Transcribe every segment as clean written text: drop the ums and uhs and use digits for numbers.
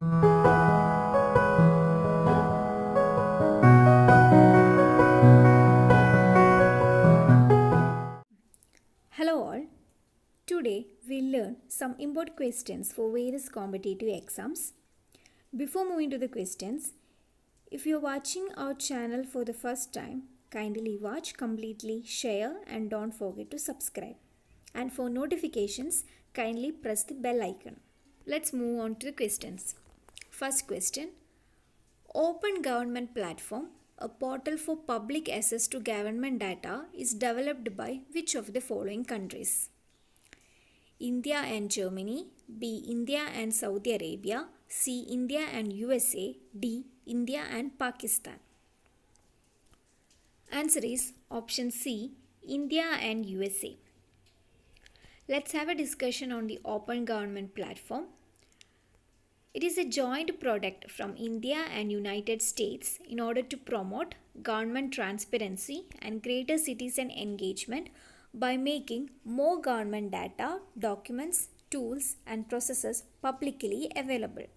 Hello all. Today we'll learn some important questions for various competitive exams. Before moving to the questions, if you're watching our channel for the first time, kindly watch completely, share and don't forget to subscribe. And for notifications, kindly press the bell icon. Let's move on to the questions. First question. Open Government Platform, a portal for public access to government data, is developed by which of the following countries? India and Germany, B. India and Saudi Arabia, C. India and USA, D. India and Pakistan. Answer is option C. India and USA. Let's have a discussion on the Open Government Platform. It is a joint product from India and United States in order to promote government transparency and greater citizen engagement by making more government data, documents, tools and processes publicly available.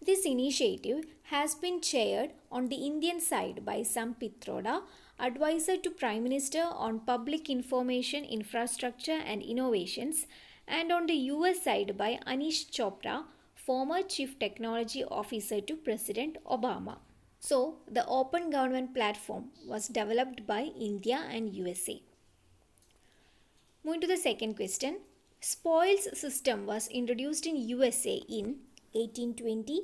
This initiative has been chaired on the Indian side by Sam Pitroda, advisor to Prime Minister on Public Information Infrastructure and Innovations, and on the US side by Anish Chopra, former Chief Technology Officer to President Obama. So, the Open Government Platform was developed by India and USA. Moving to the second question. Spoils system was introduced in USA in 1820,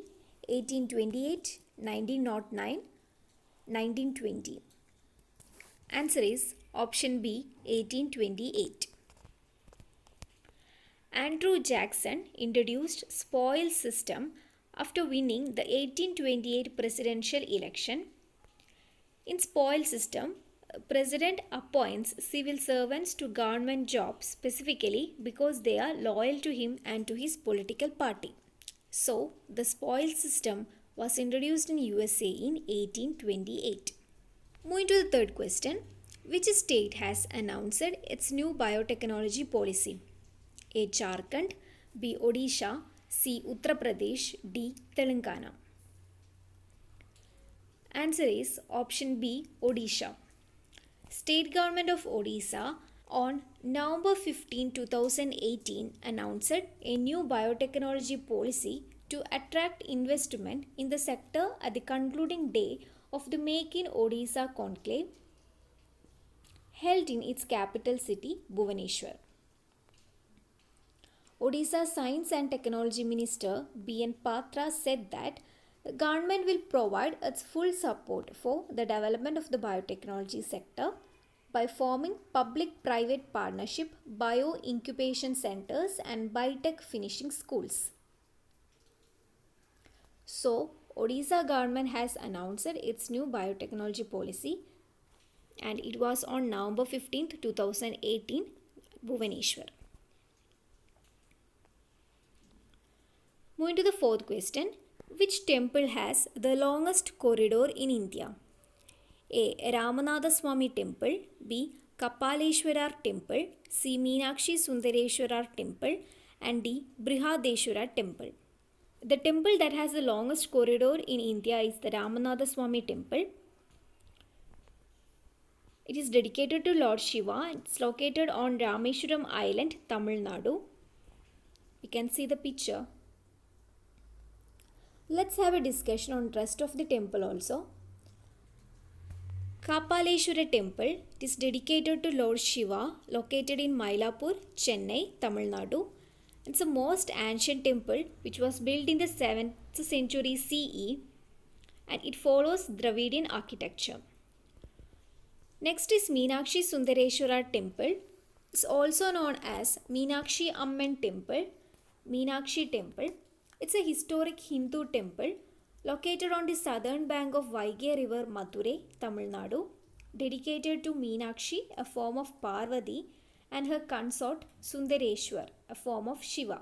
1828, 1909, 1920. Answer is option B, 1828. Andrew Jackson introduced spoils system after winning the 1828 presidential election. In spoil system, President appoints civil servants to government jobs specifically because they are loyal to him and to his political party. So, the spoil system was introduced in USA in 1828. Moving to the third question. Which state has announced its new biotechnology policy? A. Jharkhand, B. Odisha, C. Uttar Pradesh, D. Telangana. Answer is option B, Odisha. State government of Odisha on November 15, 2018 announced a new biotechnology policy to attract investment in the sector at the concluding day of the Make in Odisha conclave held in its capital city, Bhubaneswar. Odisha Science and Technology Minister B.N. Patra said that the government will provide its full support for the development of the biotechnology sector by forming public-private partnership bio-incubation centers and biotech finishing schools. So, Odisha government has announced its new biotechnology policy and it was on November 15th, 2018, Bhubaneswar. Moving to the fourth question. Which temple has the longest corridor in India? A. Ramanatha Swami Temple, B. Kapaleshwarar Temple, C. Meenakshi Sundareswarar Temple, and D. Brihadeshwara Temple. The temple that has the longest corridor in India is the Ramanatha Swami Temple. It is dedicated to Lord Shiva. It's located on Rameshwaram Island, Tamil Nadu. You can see the picture. Let's have a discussion on rest of the temple also. Kapaleshwara Temple is dedicated to Lord Shiva, located in Mylapore, Chennai, Tamil Nadu. It's the most ancient temple which was built in the 7th century CE and it follows Dravidian architecture. Next is Meenakshi Sundareswarar Temple. It's also known as Meenakshi Amman Temple, Meenakshi Temple. It's a historic Hindu temple located on the southern bank of Vaigai River, Madurai, Tamil Nadu, dedicated to Meenakshi, a form of Parvati, and her consort Sundareshwar, a form of Shiva.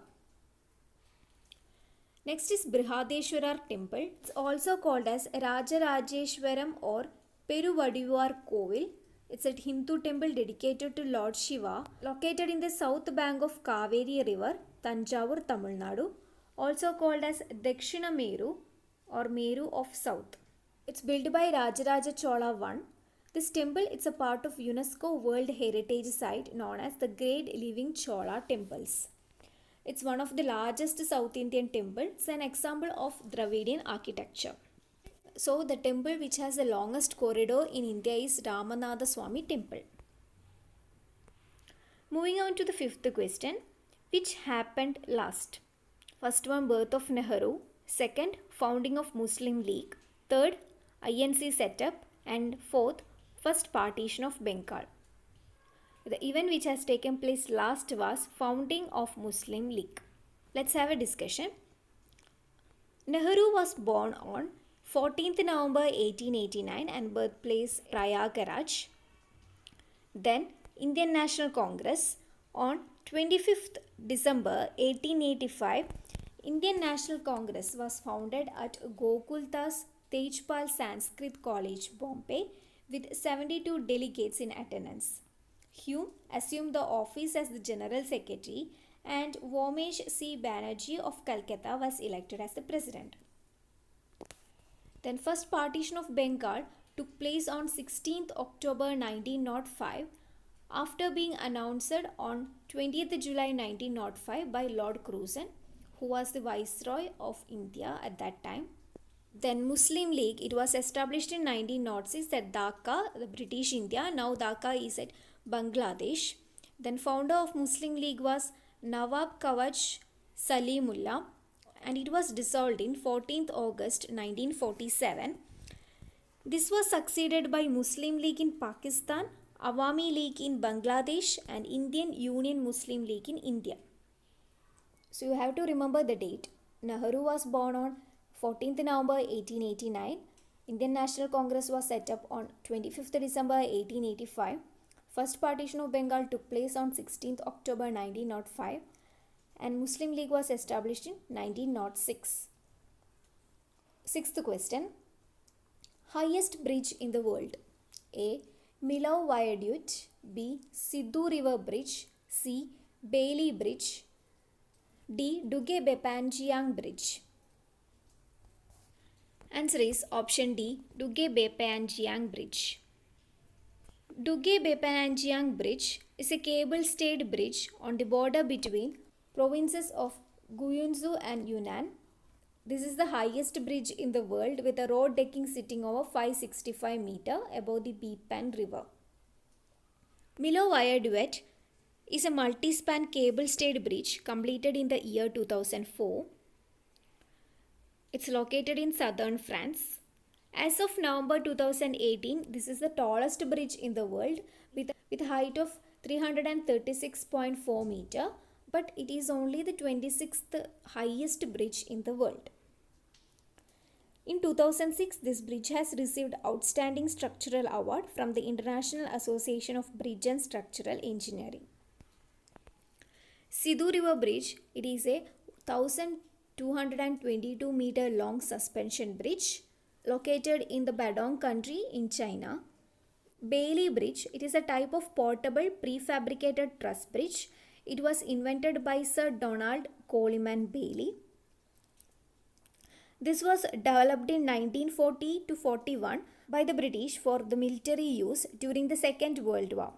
Next is Brihadeshwarar Temple. It's also called as Rajarajeshwaram or Peruvadivar Kovil. It's a Hindu temple dedicated to Lord Shiva, located in the south bank of Kaveri River, Tanjavur, Tamil Nadu, also called as Dakshina Meru or Meru of South. It's built by Rajaraja Chola I. This temple is a part of UNESCO World Heritage Site known as the Great Living Chola Temples. It's one of the largest South Indian temples. It's an example of Dravidian architecture. So the temple which has the longest corridor in India is Ramanatha Swami Temple. Moving on to the fifth question. Which happened last? First one, birth of Nehru. Second, founding of Muslim League. Third, INC setup. And fourth, first partition of Bengal. The event which has taken place last was founding of Muslim League. Let's have a discussion. Nehru was born on 14th November 1889 and birthplace Prayagraj. Then Indian National Congress on 25th December 1885. Indian National Congress was founded at Gokuldas Tejpal Sanskrit College, Bombay, with 72 delegates in attendance. Hume assumed the office as the General Secretary and Vomesh C. Banerjee of Calcutta was elected as the President. Then first partition of Bengal took place on 16th October 1905 after being announced on 20th July 1905 by Lord Curzon, who was the Viceroy of India at that time. Then Muslim League, it was established in 1906 at Dhaka, the British India. Now Dhaka is at Bangladesh. Then founder of Muslim League was Nawab Kawach Salimullah, and it was dissolved in 14th August 1947. This was succeeded by Muslim League in Pakistan, Awami League in Bangladesh, and Indian Union Muslim League in India. So you have to remember the date. Nehru was born on 14th November 1889. Indian National Congress was set up on 25th December 1885. First partition of Bengal took place on 16th October 1905 and Muslim League was established in 1906. Sixth question. Highest bridge in the world? A. Millau Viaduct. B. Sidhu River Bridge. C. Bailey Bridge. D. Duge Bepanjiang Bridge. Answer is option D, Duge Bepanjiang Bridge. Duge Bepanjiang Bridge is a cable-stayed bridge on the border between provinces of Guizhou and Yunnan. This is the highest bridge in the world with a road decking sitting over 565 meters above the Bepan River. Millau Viaduct is a multi-span cable-stayed bridge completed in the year 2004. It's located in southern France. As of November 2018, this is the tallest bridge in the world with a height of 336.4 meters, but it is only the 26th highest bridge in the world. In 2006, this bridge has received Outstanding Structural Award from the International Association of Bridge and Structural Engineering. Sidhu River Bridge, it is a 1,222 meter long suspension bridge located in the Badong country in China. Bailey Bridge, it is a type of portable prefabricated truss bridge. It was invented by Sir Donald Coleman Bailey. This was developed in 1940 to 41 by the British for the military use during the Second World War.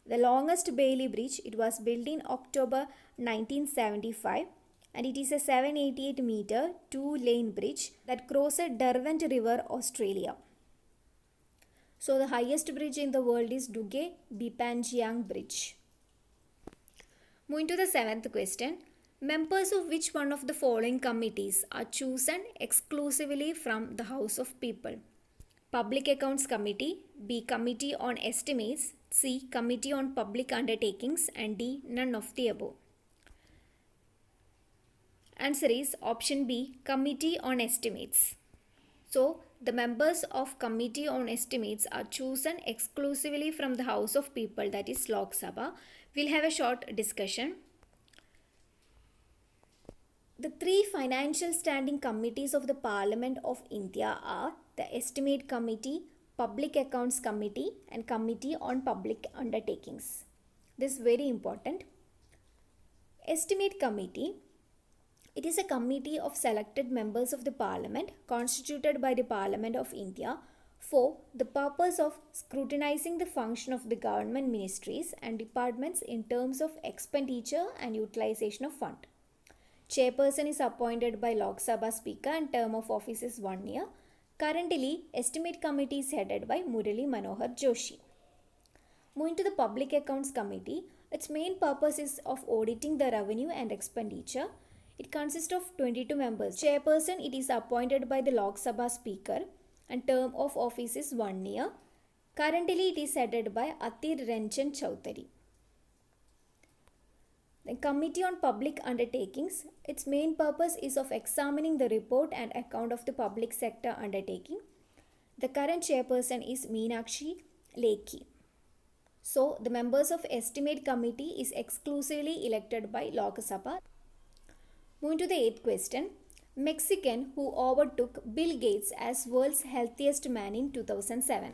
The longest Bailey Bridge, it was built in October 1975 and it is a 788 meter two-lane bridge that crosses Derwent River, Australia. So the highest bridge in the world is Duge Bepanjiang Bridge. Moving to the seventh question. Members of which one of the following committees are chosen exclusively from the House of People? Public Accounts Committee, B. Committee on Estimates, C. Committee on Public Undertakings, and D. None of the above. Answer is option B, Committee on Estimates. So, the members of Committee on Estimates are chosen exclusively from the House of People, that is Lok Sabha. We'll have a short discussion. The three financial standing committees of the Parliament of India are the Estimate Committee, Public Accounts Committee, and Committee on Public Undertakings. This is very important. Estimate Committee, It is a committee of selected members of the Parliament constituted by the Parliament of India for the purpose of scrutinizing the function of the government ministries and departments in terms of expenditure and utilization of fund. Chairperson is appointed by Lok Sabha Speaker and term of office is 1 year. Currently, Estimate Committee is headed by Murali Manohar Joshi. Moving to the Public Accounts Committee, its main purpose is of auditing the revenue and expenditure. It consists of 22 members. Chairperson, it is appointed by the Lok Sabha Speaker and term of office is 1 year. Currently, it is headed by Atir Ranjan Chowdhury. The Committee on Public Undertakings, its main purpose is of examining the report and account of the public sector undertaking. The current chairperson is Meenakshi Lekhi. So, the members of Estimate Committee is exclusively elected by Lok Sabha. Moving to the 8th question. Mexican who overtook Bill Gates as world's healthiest man in 2007.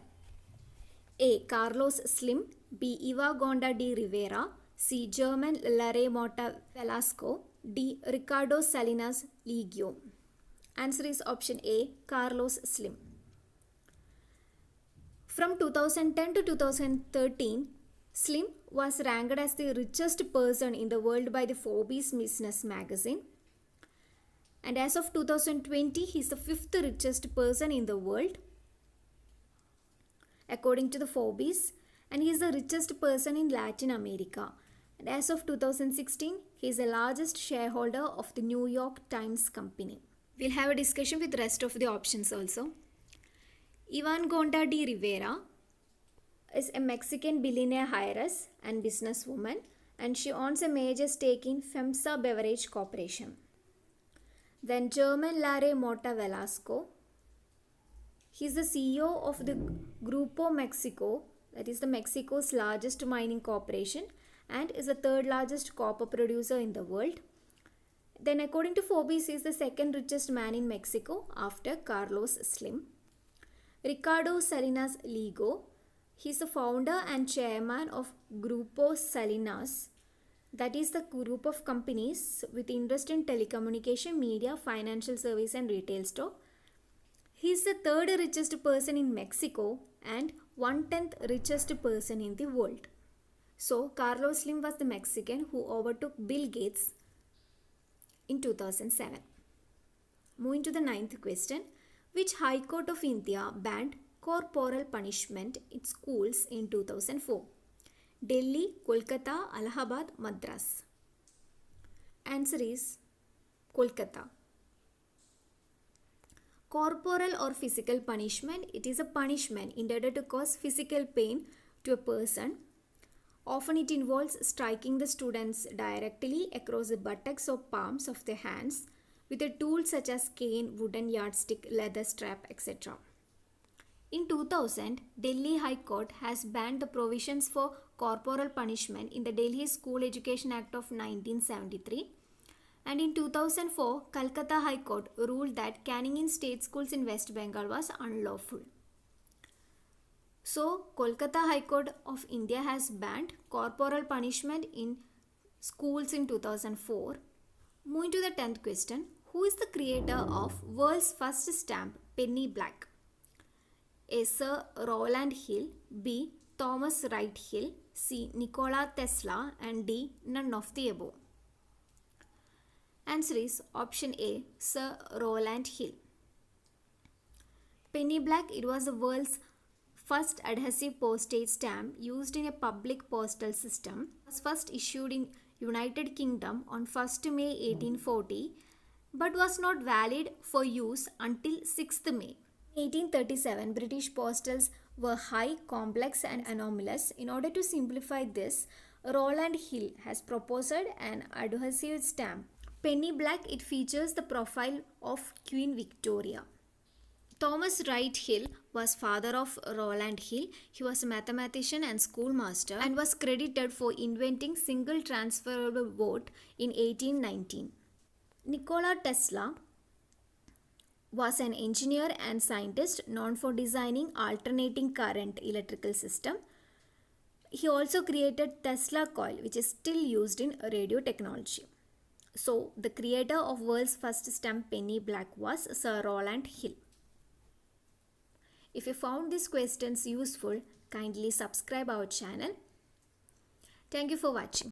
A. Carlos Slim. B. Eva Gonda de Rivera. C. German Larry Mota Velasco. D. Ricardo Salinas Ligo. Answer is option A. Carlos Slim. From 2010 to 2013, Slim was ranked as the richest person in the world by the Forbes Business magazine. And as of 2020, he is the 5th richest person in the world according to the Forbes, and he is the richest person in Latin America. And as of 2016, he is the largest shareholder of the New York Times Company. We'll have a discussion with the rest of the options also. Iván Gonda de Rivera is a Mexican billionaire heiress and businesswoman, and she owns a major stake in FEMSA Beverage Corporation. Then German Larry Mota Velasco. He is the CEO of the Grupo Mexico, that is the Mexico's largest mining corporation, and is the 3rd largest copper producer in the world. Then according to Forbes, he is the 2nd richest man in Mexico after Carlos Slim. Ricardo Salinas Ligo. He is the founder and chairman of Grupo Salinas, that is the group of companies with interest in telecommunication, media, financial service and retail store. He is the 3rd richest person in Mexico and 1/10th richest person in the world. So, Carlos Slim was the Mexican who overtook Bill Gates in 2007. Moving to the 9th question. Which High Court of India banned corporal punishment in schools in 2004? Delhi, Kolkata, Allahabad, Madras. Answer is Kolkata. Corporal or physical punishment, it is a punishment intended to cause physical pain to a person. Often it involves striking the students directly across the buttocks or palms of their hands with a tool such as cane, wooden yardstick, leather strap, etc. In 2000, Delhi High Court has banned the provisions for corporal punishment in the Delhi School Education Act of 1973. And in 2004, Calcutta High Court ruled that caning in state schools in West Bengal was unlawful. So, Kolkata High Court of India has banned corporal punishment in schools in 2004. Moving to the 10th question. Who is the creator of world's first stamp, Penny Black? A. Sir Rowland Hill. B. Thomas Wright Hill. C. Nikola Tesla. And D. None of the above. Answer is option A. Sir Rowland Hill. Penny Black, it was the world's first adhesive postage stamp used in a public postal system. It was first issued in United Kingdom on 1st May 1840 but was not valid for use until 6th May. In 1837, British postals were high, complex and anomalous. In order to simplify this, Rowland Hill has proposed an adhesive stamp. Penny Black, it features the profile of Queen Victoria. Thomas Wright Hill was father of Rowland Hill. He was a mathematician and schoolmaster and was credited for inventing single transferable vote in 1819. Nikola Tesla was an engineer and scientist known for designing alternating current electrical system. He also created Tesla coil, which is still used in radio technology. So, the creator of world's first stamp penny black was Sir Rowland Hill. If you found these questions useful, kindly subscribe our channel. Thank you for watching.